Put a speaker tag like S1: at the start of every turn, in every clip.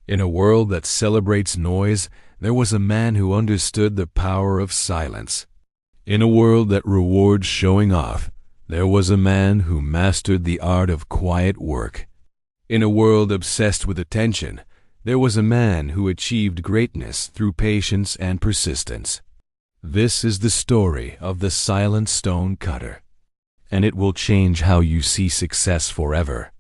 S1: In a world that celebrates noise, there was a man who understood the power of silence. In a world that rewards showing off, there was a man who mastered the art of quiet work. In a world obsessed with attention, there was a man who achieved greatness through patience and persistence. This is the story of the silent stone cutter, and it will change how you see success forever.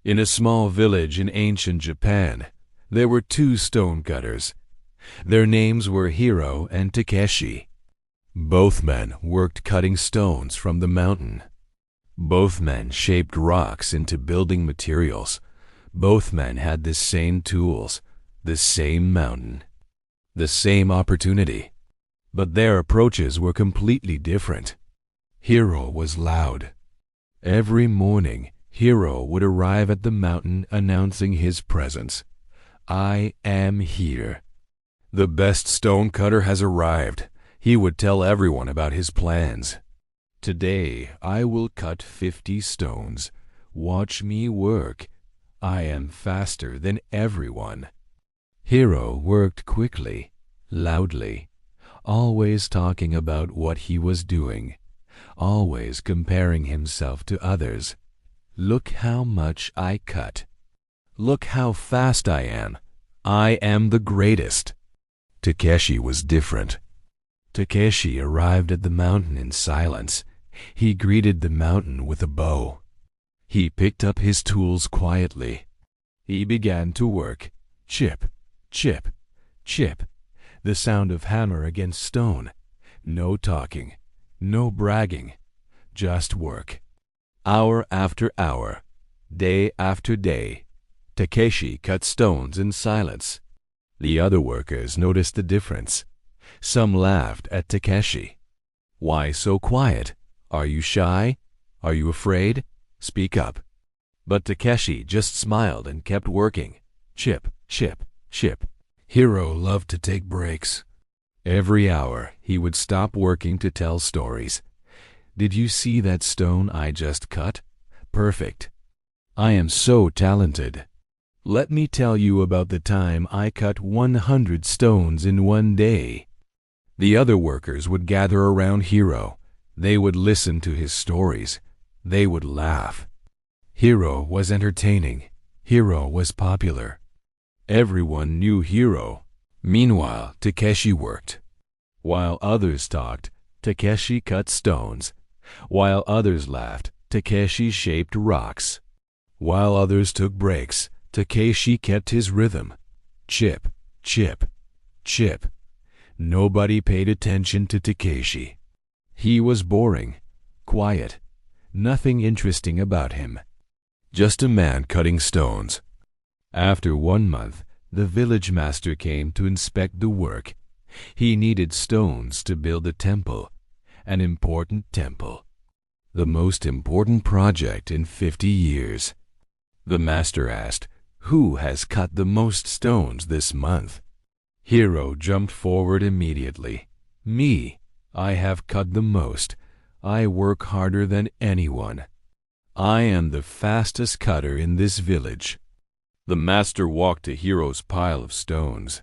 S1: In a small village in ancient Japan, there were two stone cutters. Their names were Hiro and Takeshi. Both men worked cutting stones from the mountain. Both men shaped rocks into building materials. Both men had the same tools, the same mountain, the same opportunity. But their approaches were completely different. Hiro was loud. Every morning, Hiro would arrive at the mountain announcing his presence. "I am here. The best stone cutter has arrived." He would tell everyone about his plans. "Today I will cut 50 stones. Watch me work. I am faster than everyone." Hiro worked quickly, loudly, always talking about what he was doing, always comparing himself to others. "Look how much I cut. Look how fast I am. I am the greatest." Takeshi was different. Takeshi arrived at the mountain in silence. He greeted the mountain with a bow. He picked up his tools quietly. He began to work. Chip, chip, chip. The sound of hammer against stone. No talking, no bragging, just work. Hour after hour, day after day, Takeshi cut stones in silence. The other workers noticed the difference. Some laughed at Takeshi. "Why so quiet? Are you shy? Are you afraid? Speak up." But Takeshi just smiled and kept working. Chip, chip, chip. Hiro loved to take breaks. Every hour he would stop working to tell stories. "Did you see that stone I just cut? Perfect. I am so talented. Let me tell you about the time I cut 100 stones in one day." The other workers would gather around Hiro. They would listen to his stories. They would laugh. Hiro was entertaining. Hiro was popular. Everyone knew Hiro. Meanwhile, Takeshi worked. While others talked, Takeshi cut stones. While others laughed, Takeshi shaped rocks. While others took breaks, Takeshi kept his rhythm. Chip, chip, chip. Nobody paid attention to Takeshi. He was boring, quiet, nothing interesting about him. Just a man cutting stones. After 1 month, the village master came to inspect the work. He needed stones to build a temple, an important temple. The most important project in 50 years. The master asked, "Who has cut the most stones this month?" Hiro jumped forward immediately. "Me. I have cut the most. I work harder than anyone. I am the fastest cutter in this village." The master walked to Hiro's pile of stones.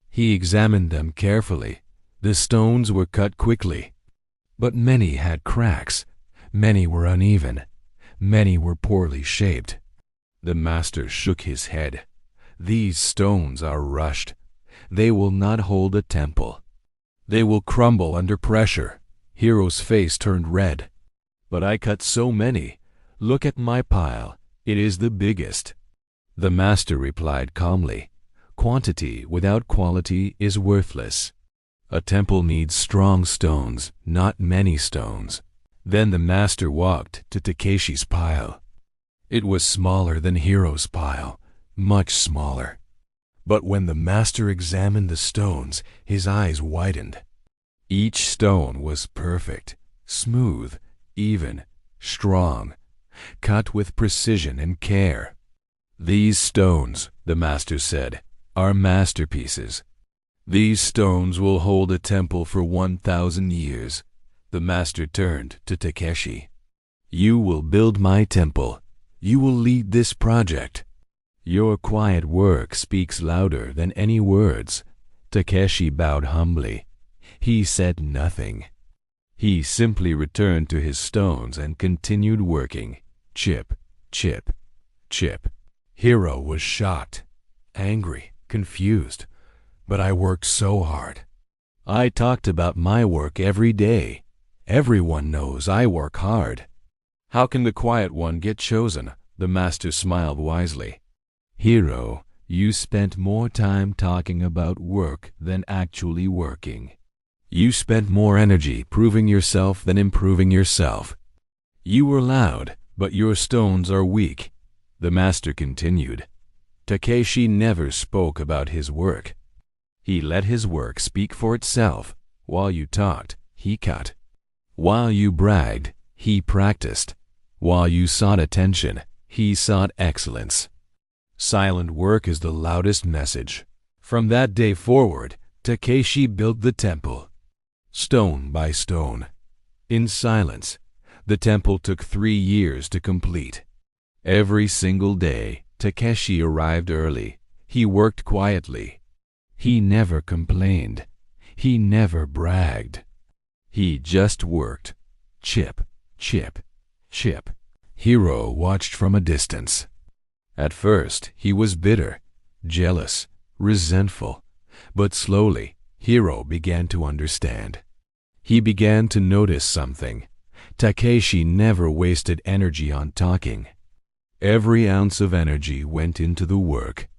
S1: He examined them carefully. The stones were cut quickly, but many had cracks. Many were uneven. Many were poorly shaped. The master shook his head. "These stones are rushed. They will not hold a temple. They will crumble under pressure." Hiro's face turned red. "But I cut so many. Look at my pile. It is the biggest." The master replied calmly, "Quantity without quality is worthless. A temple needs strong stones, not many stones." Then the master walked to Takeshi's pile. It was smaller than Hiro's pile, much smaller. But when the master examined the stones, his eyes widened. Each stone was perfect, smooth, even, strong, cut with precision and care. "These stones," the master said, "are masterpieces. These stones will hold a temple for 1,000 years. The master turned to Takeshi. "You will build my temple. You will lead this project. Your quiet work speaks louder than any words. Takeshi bowed humbly. He said nothing. He simply returned to his stones and continued working. Chip, chip, chip. Hiro was shocked, angry, confused. But I worked so hard. I talked about my work every day. Everyone knows I work hard. How can the quiet one get chosen? The master smiled wisely. Hiro, you spent more time talking about work than actually working. You spent more energy proving yourself than improving yourself. You were loud, but your stones are weak. The master continued. Takeshi never spoke about his work. He let his work speak for itself. While you talked, he cut. While you bragged, he practiced. While you sought attention, he sought excellence. Silent work is the loudest message. From that day forward, Takeshi built the temple, stone by stone. In silence, the temple took 3 years to complete. Every single day, Takeshi arrived early. He worked quietly. He never complained. He never bragged. He just worked. Chip, chip, chip. Hiro watched from a distance. At first, he was bitter, jealous, resentful. But slowly, Hiro began to understand. He began to notice something. Takeshi never wasted energy on talking. Every ounce of energy went into the work.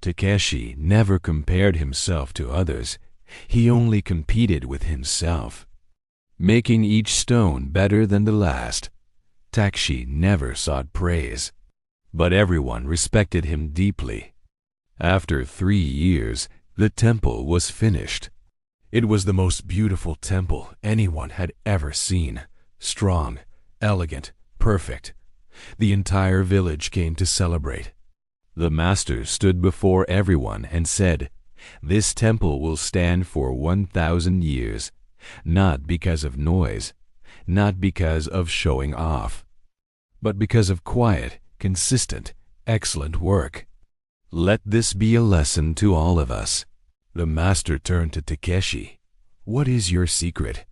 S1: Takeshi never compared himself to others. He only competed with himself, making each stone better than the last. Takeshi never sought praise, but everyone respected him deeply. After 3 years, the temple was finished. It was the most beautiful temple anyone had ever seen. Strong, elegant, perfect. The entire village came to celebrate. The master stood before everyone and said, "This temple will stand for 1,000 years, not because of noise, not because of showing off, but because of quiet, consistent, excellent work. Let this be a lesson to all of us." The master turned to Takeshi. "What is your secret?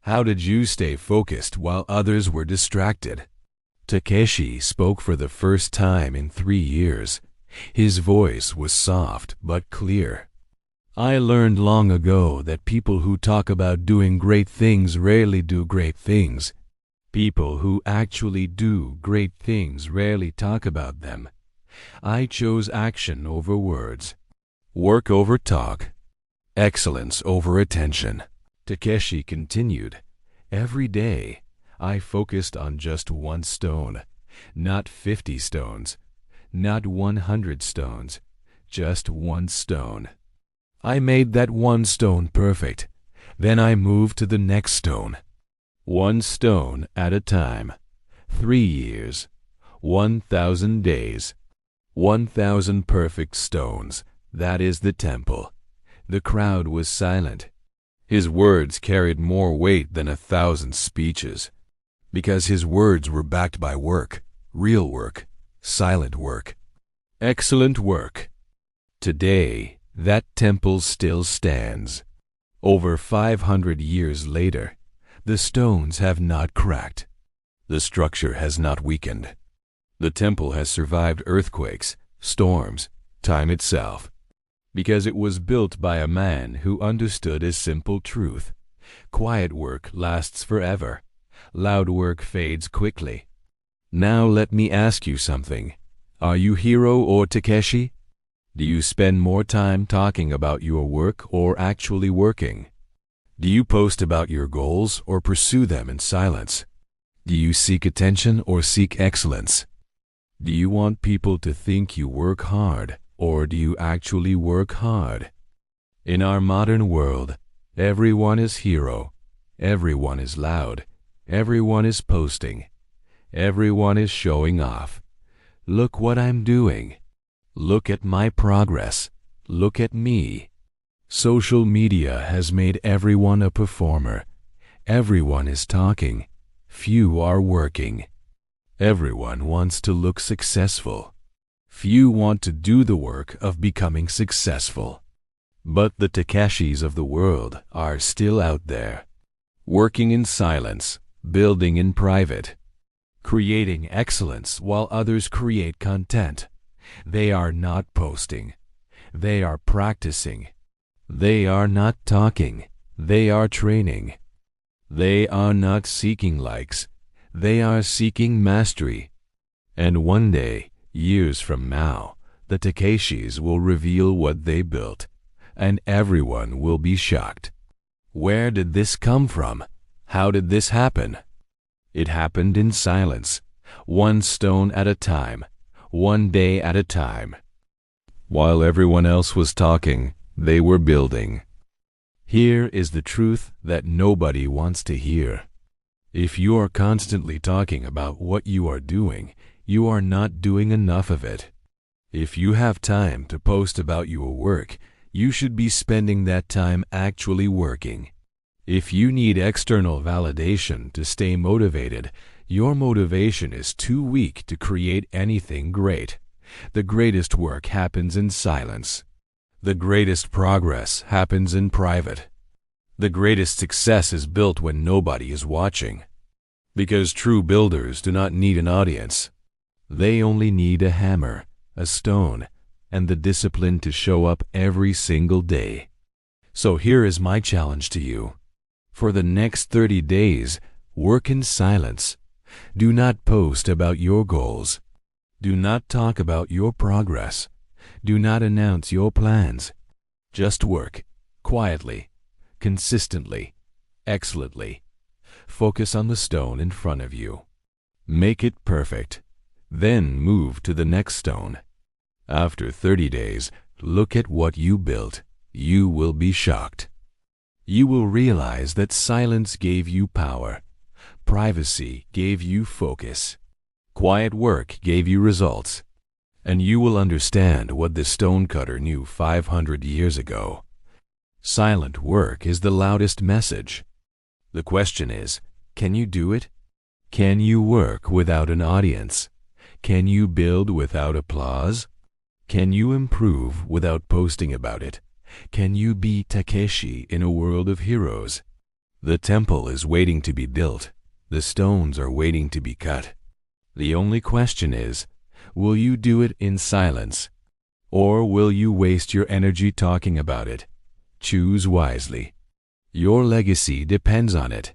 S1: How did you stay focused while others were distracted?" Takeshi spoke for the first time in 3 years. His voice was soft but clear. "I learned long ago that people who talk about doing great things rarely do great things. People who actually do great things rarely talk about them. I chose action over words, work over talk, excellence over attention." Takeshi continued. "Every day, I focused on just one stone, not 50 stones, not 100 stones, just one stone. I made that one stone perfect. Then I moved to the next stone. One stone at a time. 3 years, 1,000 days, 1,000 perfect stones. That is the temple." The crowd was silent. His words carried more weight than 1,000 speeches, because his words were backed by work, real work, silent work, excellent work. Today, that temple still stands. Over 500 years later, the stones have not cracked. The structure has not weakened. The temple has survived earthquakes, storms, time itself, because it was built by a man who understood a simple truth. Quiet work lasts forever. Loud work fades quickly. Now let me ask you something. Are you Hiro or Takeshi? Do you spend more time talking about your work or actually working? Do you post about your goals or pursue them in silence? Do you seek attention or seek excellence? Do you want people to think you work hard, or do you actually work hard? In our modern world, everyone is Hiro. Everyone is loud. Everyone is posting. Everyone is showing off. Look what I'm doing. Look at my progress. Look at me. Social media has made everyone a performer. Everyone is talking. Few are working. Everyone wants to look successful. Few want to do the work of becoming successful. But the Takeshis of the world are still out there, working in silence, building in private, creating excellence while others create content. They are not posting. They are practicing. They are not talking. They are training. They are not seeking likes. They are seeking mastery. And one day, years from now, the Takeshis will reveal what they built, and everyone will be shocked. Where did this come from? How did this happen? It happened in silence, one stone at a time, one day at a time. While everyone else was talking, they were building. Here is the truth that nobody wants to hear. If you are constantly talking about what you are doing, you are not doing enough of it. If you have time to post about your work, you should be spending that time actually working. If you need external validation to stay motivated, your motivation is too weak to create anything great. The greatest work happens in silence. The greatest progress happens in private. The greatest success is built when nobody is watching. Because true builders do not need an audience. They only need a hammer, a stone, and the discipline to show up every single day. So here is my challenge to you. For the next 30 days, work in silence. Do not post about your goals. Do not talk about your progress. Do not announce your plans. Just work, quietly, consistently, excellently. Focus on the stone in front of you. Make it perfect. Then move to the next stone. After 30 days, look at what you built. You will be shocked. You will realize that silence gave you power. Privacy gave you focus. Quiet work gave you results. And you will understand what the stonecutter knew 500 years ago. Silent work is the loudest message. The question is, can you do it? Can you work without an audience? Can you build without applause? Can you improve without posting about it? Can you be Takeshi in a world of heroes? The temple is waiting to be built. The stones are waiting to be cut. The only question is, will you do it in silence? Or will you waste your energy talking about it? Choose wisely. Your legacy depends on it.